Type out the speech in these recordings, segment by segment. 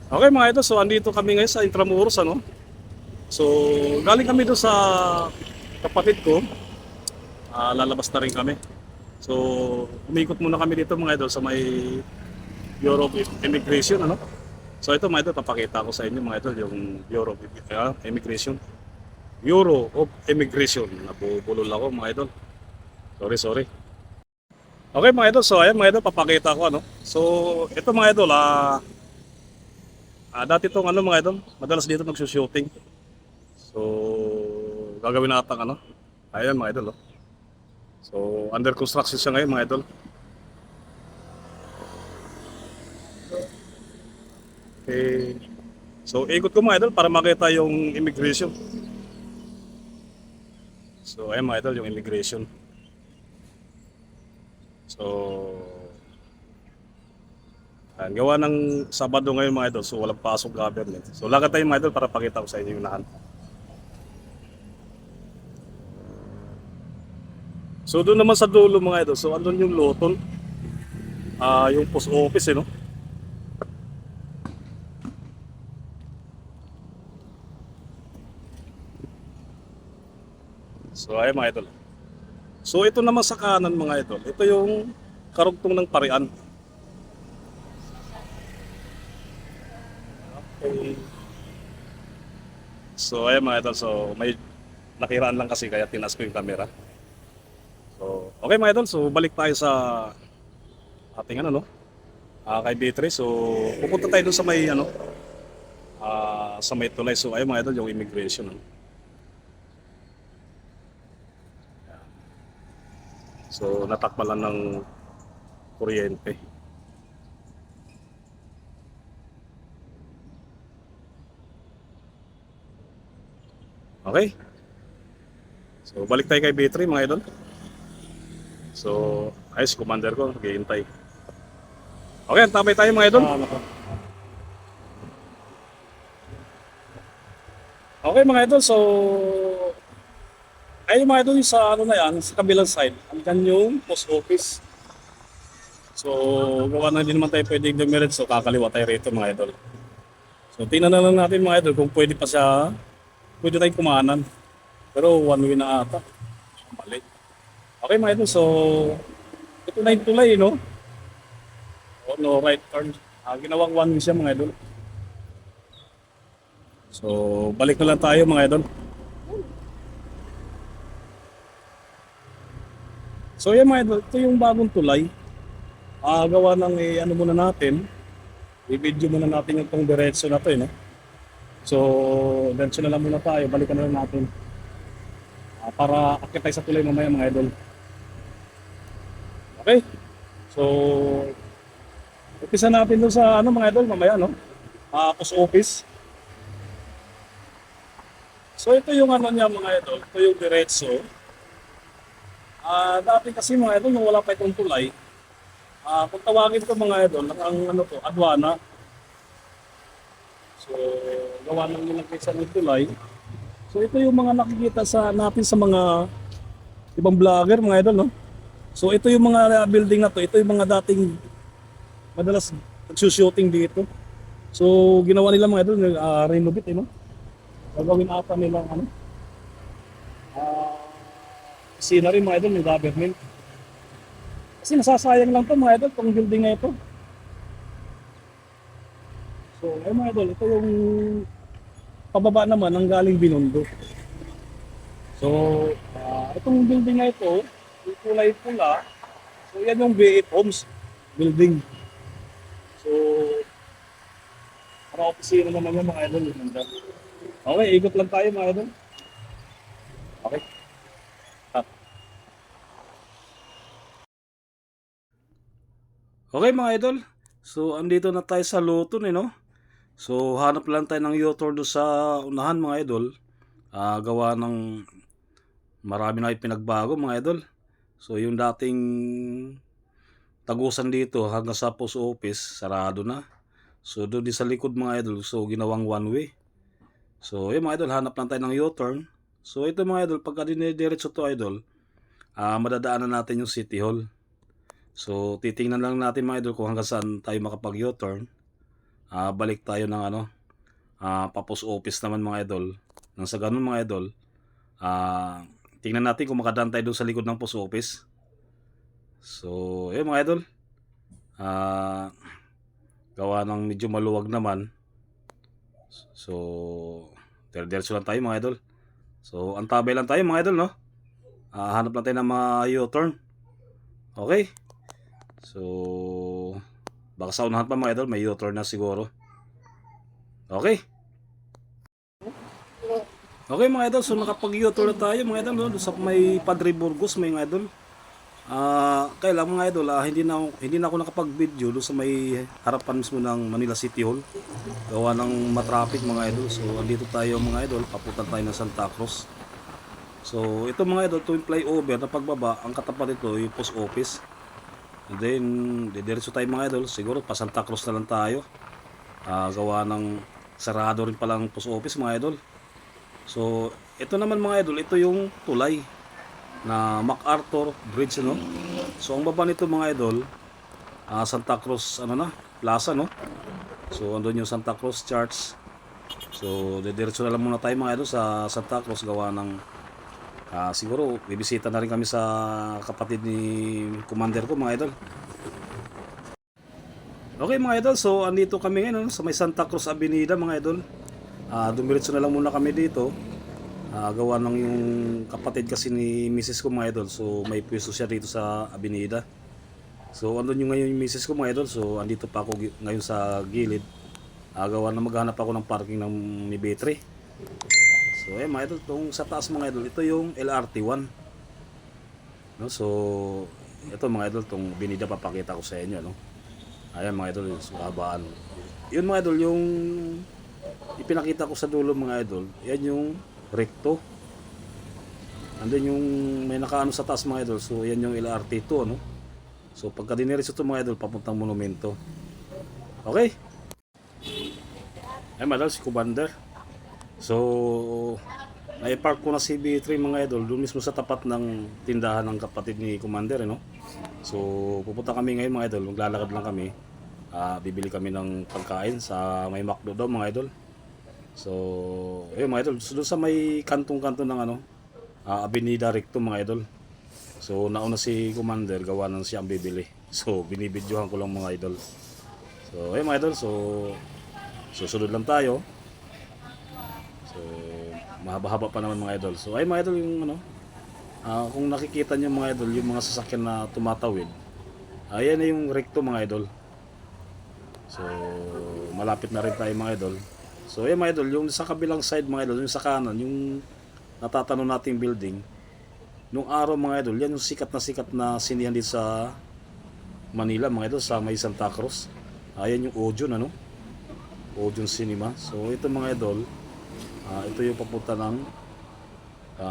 Okay mga idol, so andito kami ngayon sa Intramuros ano. So galing kami doon sa kapatid ko, lalabas na rin kami. So umikot muna kami dito mga idol sa may Bureau of Immigration ano. So ito mga idol, papakita ko sa inyo mga idol yung Bureau of Immigration. Bureau of Immigration. Nabubulol ako mga idol. Sorry. Okay mga idol, so ayan mga idol, papakita ko ano. So ito mga idol, dati tong ano mga idol, madalas dito nagsushooting. So, gagawin natin ano. Ayan mga idol. Oh. So, under construction siya ngayon mga idol. Okay. So, ikot ko mga idol para makita yung immigration. So, ayan mga idol, yung immigration. So, ayan, gawa ng Sabado ngayon mga idol. So, walang pasok government. So, lakad tayo mga idol para pakita ko sa inyo yung lahat. So, doon naman sa dulo mga idol. So, andun yung Loton. Yung post office no. So, ayan mga idol. So ito naman sa kanan mga idol, ito yung karugtong ng Parian. Okay. So ayan mga idol, so may nakiraan lang kasi kaya tinas ko yung camera. So okay mga idol, so balik tayo sa ating ano no, kay B3. So pupunta tayo dun sa may ano, sa may tulay. So ayun mga idol, yung immigration. Ano? So natakbalan ng kuryente. Okay, so balik tayo kay B3 mga idol. So ayos, commander ko, naghihintay. Okay, tabay tayo mga idol. Okay mga idol, so ay mga idol sa ano na yan, sa kabilang side, andyan yung post office. So gawa na din naman tayo pwedeng dumiretso, so kakaliwa tayo rito mga idol. So tingnan na lang natin mga idol kung pwede pa siya, pwede tayong kumanan. Pero one way na ata. Mali. Okay mga idol, so ito na yung tulay no. Oh, no right turn. Ginawang one way siya mga idol. So balik na lang tayo mga idol. So yan mga idol, ito yung bagong tulay. Gawa ng ano muna natin, i-video muna natin yung tong diretso na to no. So diretso na lang muna tayo, balikan na lang natin. Para akit tayo sa tulay mamaya mga idol. Okay? So umpisa natin doon sa ano mga idol mamaya no. Post office. So ito yung ano niya mga idol, ito yung diretso. Dati kasi mga idol nung wala pa itong tulay, kung tawagin ko mga idol, ang ano to, Adwana. So gawa ng nilagay sa ng tulay. So ito yung mga nakikita sa natin sa mga ibang vlogger mga idol no. So ito yung mga building na to, ito yung mga dating madalas nagsushooting dito. So ginawa nila mga idol, renovate no. Gagawin ata nila ano, scenery mga idol ng government. Kasi nasasayang lang to mga idol, tong building na ito. So ay mga idol, ito yung pababa naman ang galing Binondo. So itong building na ito, yung kulay pula, so yan yung B8 Homes building. So para opisina naman yung mga idol. Okay, ikot lang tayo mga idol. Okay. Cut. Okay mga idol. So andito na tayo sa Luton no. So hanap lang tayo ng U-turn doon sa unahan mga idol. Gawa ng marami na pinagbago mga idol. So yung dating tagusan dito hanggang sa post office, sarado na. So doon din sa likod mga idol, so ginawang one way. So yung mga idol, hanap lang tayo ng U-turn. So ito mga idol, pagka dinidiretso to idol, madadaanan natin yung City Hall. So titingnan lang natin mga idol kung hanggang saan tayo makapag U-turn. balik tayo ng papos office naman mga idol. Nang sa ganun mga idol, tingnan natin kung makadaan tayo doon sa likod ng post office. So, ayun mga idol. Gawa ng medyo maluwag naman. So, diretso lang tayo mga idol. So, antabay lang tayo mga idol, no? Hanap lang tayo ng mga U-turn. Okay? So, baka sa unahan pa mga idol, may U-turn na siguro. Okay? Okay mga idol, so nakapag-U-turn na tayo mga idol, no? Doon sa may Padre Burgos mga idol. Kaya lang mga idol, hindi na ako nakapag-video doon sa may harapan mismo ng Manila City Hall. Gawa ng matraffic mga idol. So, andito tayo mga idol, papunta tayo ng Santa Cruz. So, ito mga idol, tuwing flyover na pagbaba, ang katapat ito yung post office. And then, didiretso tayo mga idol, siguro pa Santa Cruz na lang tayo. Gawa ng sarado rin palang post office mga idol. So, ito naman mga idol, ito yung tulay na MacArthur Bridge, no? So, ang baba nito mga idol, Santa Cruz, Plaza, no? So, andun yung Santa Cruz Church. So, didiretso na lang muna tayo mga idol sa Santa Cruz, gawa ng siguro, bibisita na rin kami sa kapatid ni commander ko mga idol. Okay mga idol, so andito kami ngayon, no? Sa may Santa Cruz Avenida mga idol. Dumiretso na lang muna kami dito. Gawa ng yung kapatid kasi ni Mrs. ko mga idol. So may pwesto siya dito sa Avenida. So andun yung ngayon yung Mrs. ko mga idol. So andito pa ako ngayon sa gilid. Gawa na maghanap ako ng parking ng ni B3. So mga idol, itong sa taas mga idol, ito yung LRT1. No? So ito mga idol, itong Avenida papakita ko sa inyo, no? Ayan mga idol, yung suhabaan. Yun mga idol, yung ipinakita ko sa dulo mga idol, yan yung recto. Andun yung may nakaano sa taas mga idol. So yan yung LRT2, ano? So pagka diniretso ito mga idol, papuntang monumento. Okay? Ay mga idol, si Commander. So naipark ko na si B3 mga idol doon mismo sa tapat ng tindahan ng kapatid ni Commander, no? So pupunta kami ngayon mga idol, maglalakad lang kami. Bibili kami ng pagkain sa may McDo daw mga idol. So, ayun mga idol, so, doon sa may kantong-kanto ng Avenida Recto mga idol. So, nauna si Commander, gawa ng siya ang bibili. So, binibidyohan ko lang mga idol. So, ayun mga idol, so susunod lang tayo. So, mahaba-haba pa naman mga idol. So, ayun mga idol, yung kung nakikita niyo mga idol, yung mga sasakyan na tumatawid. Ayan na yung Recto mga idol. So, malapit na rin tayo mga idol. So, ayan mga idol, yung sa kabilang side mga idol, yung sa kanan, yung natatanong nating building, nung araw mga idol, yan yung sikat na sinihan dito sa Manila mga idol, sa may Santa Cruz. Ayan yung Odeon, Odeon Cinema. So, ito mga idol, ito yung papunta ng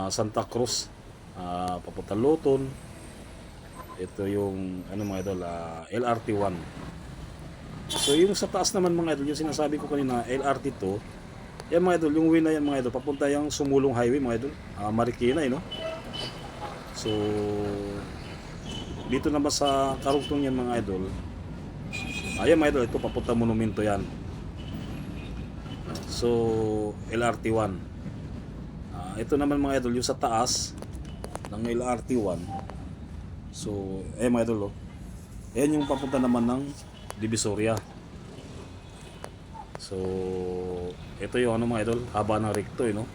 Santa Cruz, papunta Luton. Ito yung, mga idol, LRT1. So yung sa taas naman mga idol, yung sinasabi ko kanina, LRT2, yan mga idol, yung way na yan mga idol, papunta yung Sumulong Highway mga idol, Marikina, no? So dito naman sa karugtong yan mga idol, ayan mga idol, ito papunta monumento yan. So LRT1, ito naman mga idol, yung sa taas ng LRT1. So mga idol, ayan yung papunta naman ng Divisoria. So ito yung mga idol, haba ng recto, no?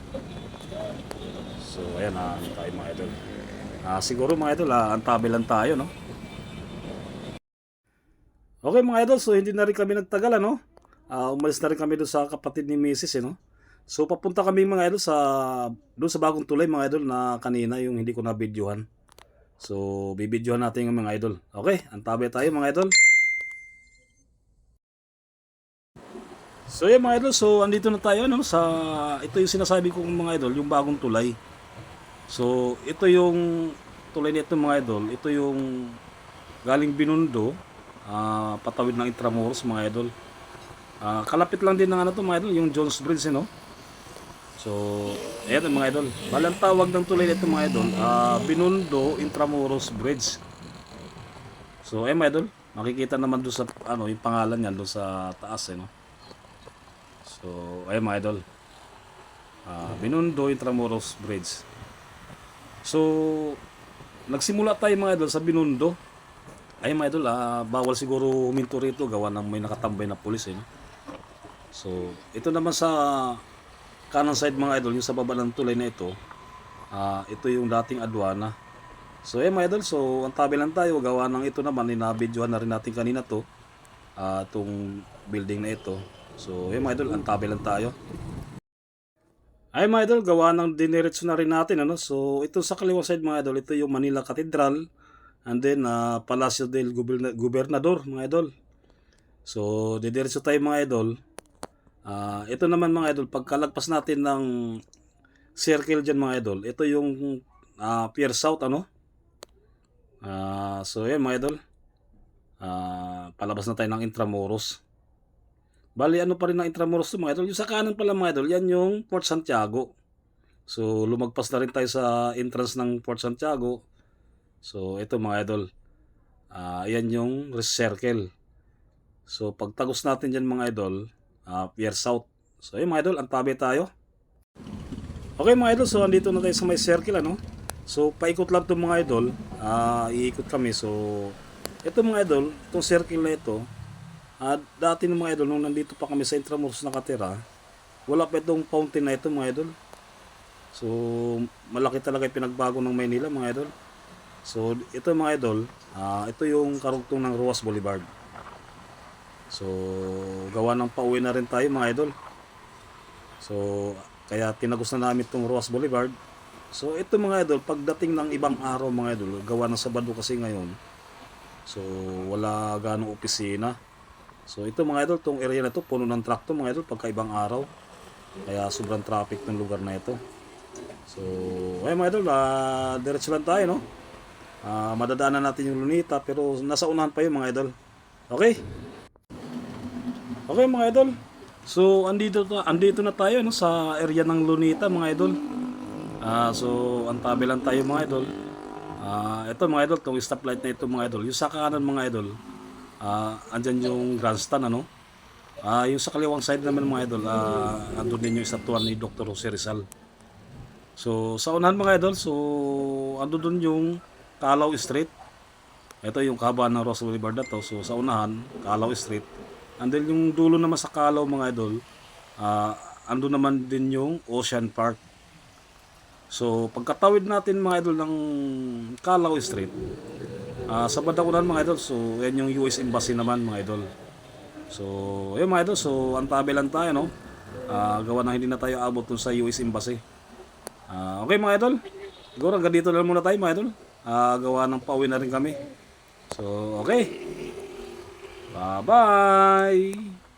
So ayan, tayo mga idol. Siguro mga idol, antabi lang tayo, no? Okay mga idol, so hindi na rin kami nagtagal, no? Umalis na rin kami doon sa kapatid ni Mrs., no? So papunta kami mga idol doon sa bagong tulay mga idol na kanina yung hindi ko na videohan. So bibidyohan natin yung mga idol. Okay, antabi tayo mga idol. So yeah mga idol, so andito na tayo ito yung sinasabi ko mga idol, yung bagong tulay. So ito yung tulay nito mga idol, ito yung galing Binondo, patawid ng Intramuros mga idol. Kalapit lang din ng to mga idol, yung Jones Bridge, no? So ayan mga idol, balang tawag ng tulay nito mga idol, Binondo Intramuros Bridge. So mga idol, makikita naman doon sa yung pangalan niyan doon sa taas, no? So, ayun mga idol. Binondo Intramuros Bridge. So, nagsimula tayo mga idol sa Binondo. Ay mga idol, bawal siguro huminto rito gawa ng may nakatambay na pulis eh. No? So, ito naman sa kanan side mga idol, yung sa baba ng tulay na ito, ito yung dating adwana. So, mga idol, so ang tabi lang tayo, gawa ng ito naman, inabidyohan na rin natin kanina to, itong building na ito. So, mga idol, ang tabi lang tayo. Ay mga idol, gawa ng diniretso na rin natin. Ano? So, ito sa kaliwang side mga idol, ito yung Manila Cathedral. And then, Palacio del Gobernador, mga idol. So, didiretso tayo mga idol. Ito naman mga idol, pagkalagpas natin ng circle dyan mga idol, ito yung Pier South, ano? So, yan mga idol. Palabas na tayo ng Intramuros. Bali, ano pa rin ng Intramuros to mga idol? Yung sa kanan pala mga idol, yan yung Port Santiago. So, lumagpas na rin tayo sa entrance ng Port Santiago. So, ito mga idol. Yan yung circle. So, pagtagos natin dyan mga idol, Pier South. So, ayun mga idol, ang tabi tayo. Okay mga idol, so andito na tayo sa may circle, ano? So, paikot lang itong mga idol. Iikot kami. So, ito mga idol, itong circle na ito, dati ng mga idol, nung nandito pa kami sa Intramuros nakatira, wala pa itong fountain na ito mga idol. So, malaki talaga yung pinagbago ng Maynila mga idol. So, ito mga idol, ito yung karugtong ng Ruas Boulevard. So, gawa ng pauwi na rin tayo mga idol. So, kaya tinagos na namin itong Ruas Boulevard. So, ito mga idol, pagdating ng ibang araw mga idol, gawa ng Sabado kasi ngayon. So, wala ganong opisina. So, ito mga idol, itong area na ito, puno ng truck to mga idol, pagka ibang araw. Kaya sobrang traffic ng lugar na ito. So, ay mga idol, diretso lang tayo, no? Madadaanan natin yung Lunita, pero nasa unahan pa yun mga idol. Okay? Okay mga idol. So, andito na tayo, no, sa area ng Lunita mga idol. So, ang tabi lang tayo mga idol. Ito mga idol, itong stoplight na ito mga idol. Yung sa kanan mga idol, andyan yung grandstand, ano? Yung sa kaliwang side naman mga idol, andun din yung estatuan ni Dr. Jose Rizal. So, sa unahan mga idol, so, andun dun yung Calao Street. Ito yung kahabaan ng Rosa Boulevard na to. So, sa unahan, Calao Street. And then yung dulo naman sa Calao mga idol, andun naman din yung Ocean Park. So, pagkatawid natin mga idol ng Calao Street, sa bandang unahan mga idol, so, yan yung US Embassy naman mga idol. So, ayun mga idol, so, antabi lang tayo, no? Gawa na hindi na tayo abot dun sa US Embassy. Okay mga idol, siguro hanggang dito lang muna tayo mga idol. Gawa ng pauwi na rin kami. So, okay. Bye-bye.